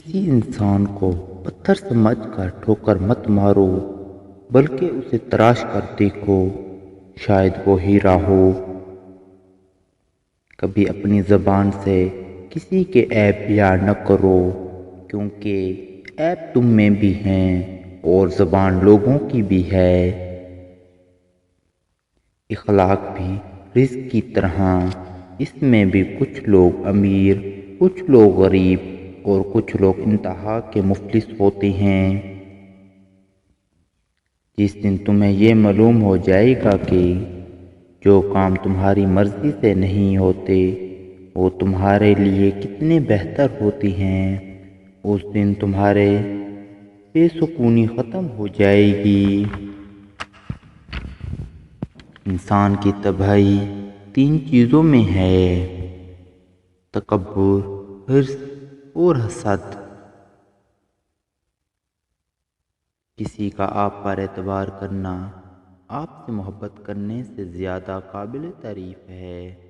किसी इंसान को पत्थर समझकर ठोकर मत मारो, बल्कि उसे तराश कर देखो, शायद वो हीरा हो। कभी अपनी ज़बान से किसी के ऐब बयां न करो, क्योंकि ऐब तुम में भी हैं और ज़बान लोगों की भी है। इखलाक भी रिज़्क की तरह, इसमें भी कुछ लोग अमीर, कुछ लोग गरीब और कुछ लोग इंतहा के मुफलिस होते हैं। जिस दिन तुम्हें ये मालूम हो जाएगा कि जो काम तुम्हारी मर्जी से नहीं होते वो तुम्हारे लिए कितने बेहतर होते हैं, उस दिन तुम्हारे बेसुकूनी ख़त्म हो जाएगी। इंसान की तबाही 3 चीज़ों में है: तकब्बुर, हिर्स और हसद। किसी का आप पर एतबार करना आपसे मोहब्बत करने से ज़्यादा काबिल तारीफ़ है।